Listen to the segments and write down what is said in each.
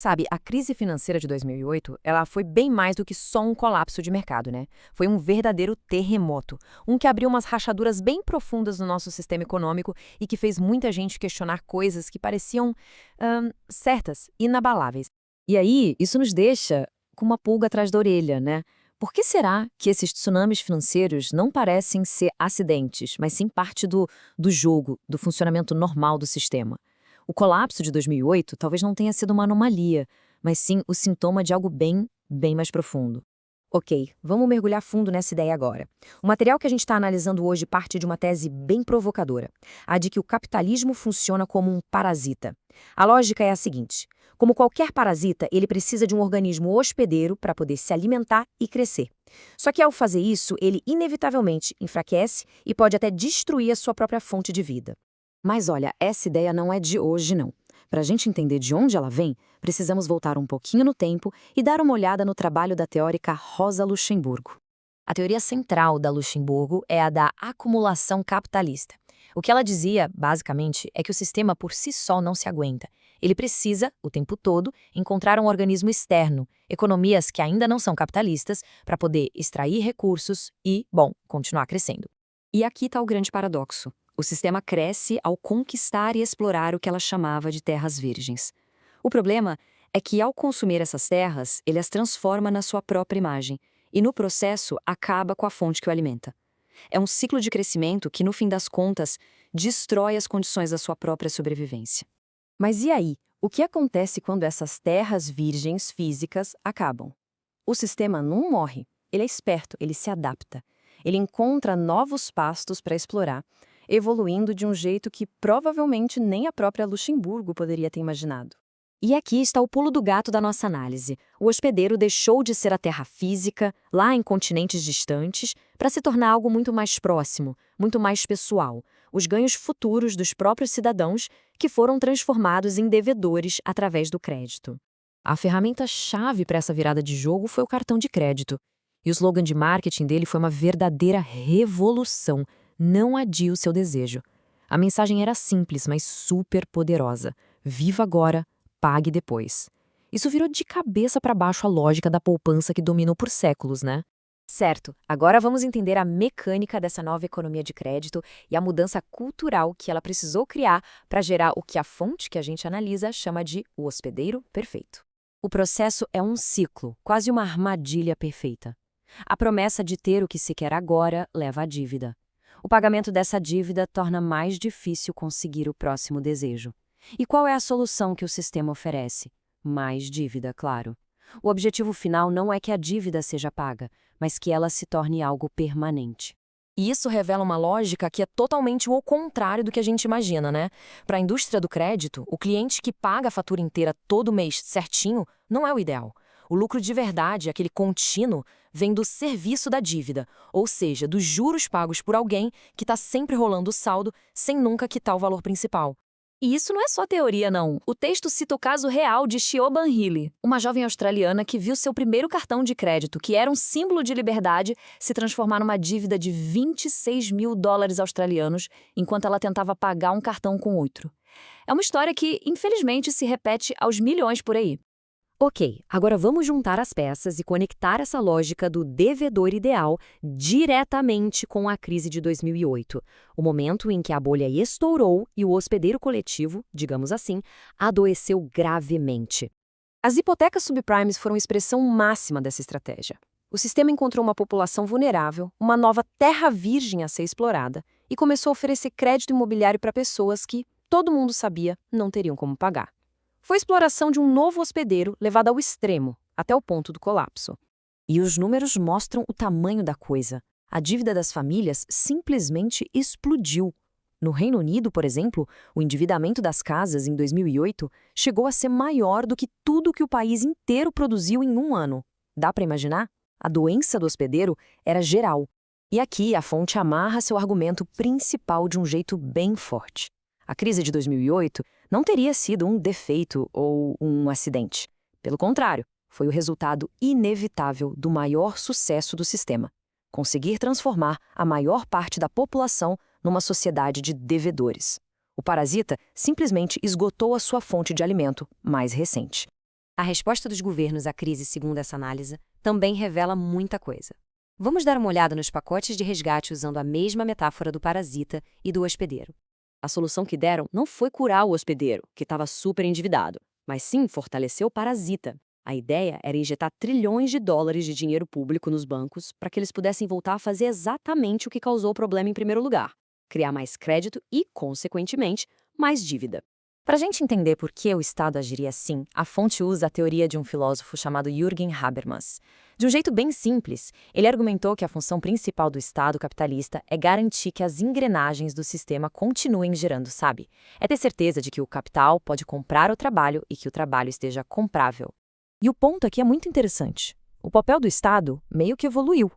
Sabe, a crise financeira de 2008, ela foi bem mais do que só um colapso de mercado, né? Foi um verdadeiro terremoto, um que abriu umas rachaduras bem profundas no nosso sistema econômico e que fez muita gente questionar coisas que pareciam certas, inabaláveis. E aí, isso nos deixa com uma pulga atrás da orelha, né? Por que será que esses tsunamis financeiros não parecem ser acidentes, mas sim parte do jogo, do funcionamento normal do sistema? O colapso de 2008 talvez não tenha sido uma anomalia, mas sim o sintoma de algo bem mais profundo. Ok, vamos mergulhar fundo nessa ideia agora. O material que a gente está analisando hoje parte de uma tese bem provocadora, a de que o capitalismo funciona como um parasita. A lógica é a seguinte: como qualquer parasita, ele precisa de um organismo hospedeiro para poder se alimentar e crescer. Só que ao fazer isso, ele inevitavelmente enfraquece e pode até destruir a sua própria fonte de vida. Mas olha, essa ideia não é de hoje, não. Para a gente entender de onde ela vem, precisamos voltar um pouquinho no tempo e dar uma olhada no trabalho da teórica Rosa Luxemburgo. A teoria central da Luxemburgo é a da acumulação capitalista. O que ela dizia, basicamente, é que o sistema por si só não se aguenta. Ele precisa, o tempo todo, encontrar um organismo externo, economias que ainda não são capitalistas, para poder extrair recursos e, bom, continuar crescendo. E aqui está o grande paradoxo. O sistema cresce ao conquistar e explorar o que ela chamava de terras virgens. O problema é que, ao consumir essas terras, ele as transforma na sua própria imagem e, no processo, acaba com a fonte que o alimenta. É um ciclo de crescimento que, no fim das contas, destrói as condições da sua própria sobrevivência. Mas e aí? O que acontece quando essas terras virgens físicas acabam? O sistema não morre. Ele é esperto, ele se adapta. Ele encontra novos pastos para explorar, evoluindo de um jeito que provavelmente nem a própria Luxemburgo poderia ter imaginado. E aqui está o pulo do gato da nossa análise. O hospedeiro deixou de ser a terra física, lá em continentes distantes, para se tornar algo muito mais próximo, muito mais pessoal. Os ganhos futuros dos próprios cidadãos que foram transformados em devedores através do crédito. A ferramenta-chave para essa virada de jogo foi o cartão de crédito. E o slogan de marketing dele foi uma verdadeira revolução. Não adie o seu desejo. A mensagem era simples, mas super poderosa. Viva agora, pague depois. Isso virou de cabeça para baixo a lógica da poupança que dominou por séculos, né? Certo, agora vamos entender a mecânica dessa nova economia de crédito e a mudança cultural que ela precisou criar para gerar o que a fonte que a gente analisa chama de o hospedeiro perfeito. O processo é um ciclo, quase uma armadilha perfeita. A promessa de ter o que se quer agora leva à dívida. O pagamento dessa dívida torna mais difícil conseguir o próximo desejo. E qual é a solução que o sistema oferece? Mais dívida, claro. O objetivo final não é que a dívida seja paga, mas que ela se torne algo permanente. E isso revela uma lógica que é totalmente o contrário do que a gente imagina, né? Para a indústria do crédito, o cliente que paga a fatura inteira todo mês certinho não é o ideal. O lucro de verdade, aquele contínuo, vem do serviço da dívida, ou seja, dos juros pagos por alguém que está sempre rolando o saldo sem nunca quitar o valor principal. E isso não é só teoria, não. O texto cita o caso real de Siobhan Healy, uma jovem australiana que viu seu primeiro cartão de crédito, que era um símbolo de liberdade, se transformar numa dívida de 26 mil dólares australianos, enquanto ela tentava pagar um cartão com outro. É uma história que, infelizmente, se repete aos milhões por aí. Ok, agora vamos juntar as peças e conectar essa lógica do devedor ideal diretamente com a crise de 2008, o momento em que a bolha estourou e o hospedeiro coletivo, digamos assim, adoeceu gravemente. As hipotecas subprimes foram a expressão máxima dessa estratégia. O sistema encontrou uma população vulnerável, uma nova terra virgem a ser explorada e começou a oferecer crédito imobiliário para pessoas que, todo mundo sabia, não teriam como pagar. Foi a exploração de um novo hospedeiro levada ao extremo, até o ponto do colapso. E os números mostram o tamanho da coisa. A dívida das famílias simplesmente explodiu. No Reino Unido, por exemplo, o endividamento das casas em 2008 chegou a ser maior do que tudo que o país inteiro produziu em um ano. Dá para imaginar? A doença do hospedeiro era geral. E aqui a fonte amarra seu argumento principal de um jeito bem forte. A crise de 2008 não teria sido um defeito ou um acidente. Pelo contrário, foi o resultado inevitável do maior sucesso do sistema: conseguir transformar a maior parte da população numa sociedade de devedores. O parasita simplesmente esgotou a sua fonte de alimento mais recente. A resposta dos governos à crise, segundo essa análise, também revela muita coisa. Vamos dar uma olhada nos pacotes de resgate usando a mesma metáfora do parasita e do hospedeiro. A solução que deram não foi curar o hospedeiro, que estava super endividado, mas sim fortalecer o parasita. A ideia era injetar trilhões de dólares de dinheiro público nos bancos para que eles pudessem voltar a fazer exatamente o que causou o problema em primeiro lugar: criar mais crédito e, consequentemente, mais dívida. Para a gente entender por que o Estado agiria assim, a fonte usa a teoria de um filósofo chamado Jürgen Habermas. De um jeito bem simples, ele argumentou que a função principal do Estado capitalista é garantir que as engrenagens do sistema continuem girando, sabe? É ter certeza de que o capital pode comprar o trabalho e que o trabalho esteja comprável. E o ponto aqui é muito interessante. O papel do Estado meio que evoluiu.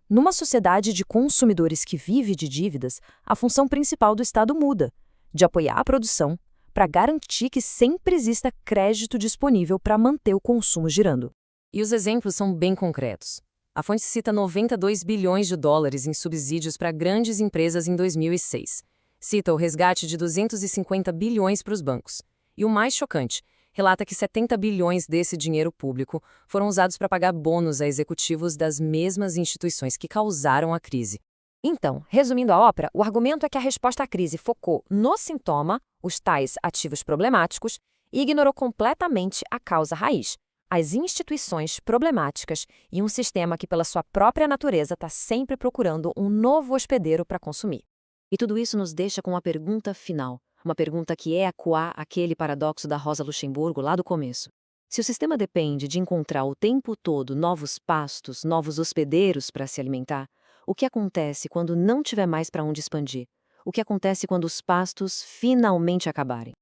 Numa sociedade de consumidores que vive de dívidas, a função principal do Estado muda, de apoiar a produção, para garantir que sempre exista crédito disponível para manter o consumo girando. E os exemplos são bem concretos. A fonte cita 92 bilhões de dólares em subsídios para grandes empresas em 2006. Cita o resgate de 250 bilhões para os bancos. E o mais chocante, relata que 70 bilhões desse dinheiro público foram usados para pagar bônus a executivos das mesmas instituições que causaram a crise. Então, resumindo a ópera, o argumento é que a resposta à crise focou no sintoma, os tais ativos problemáticos, e ignorou completamente a causa raiz, as instituições problemáticas e um sistema que, pela sua própria natureza, está sempre procurando um novo hospedeiro para consumir. E tudo isso nos deixa com uma pergunta final, uma pergunta que ecoa aquele paradoxo da Rosa Luxemburgo lá do começo. Se o sistema depende de encontrar o tempo todo novos pastos, novos hospedeiros para se alimentar, o que acontece quando não tiver mais para onde expandir? O que acontece quando os pastos finalmente acabarem?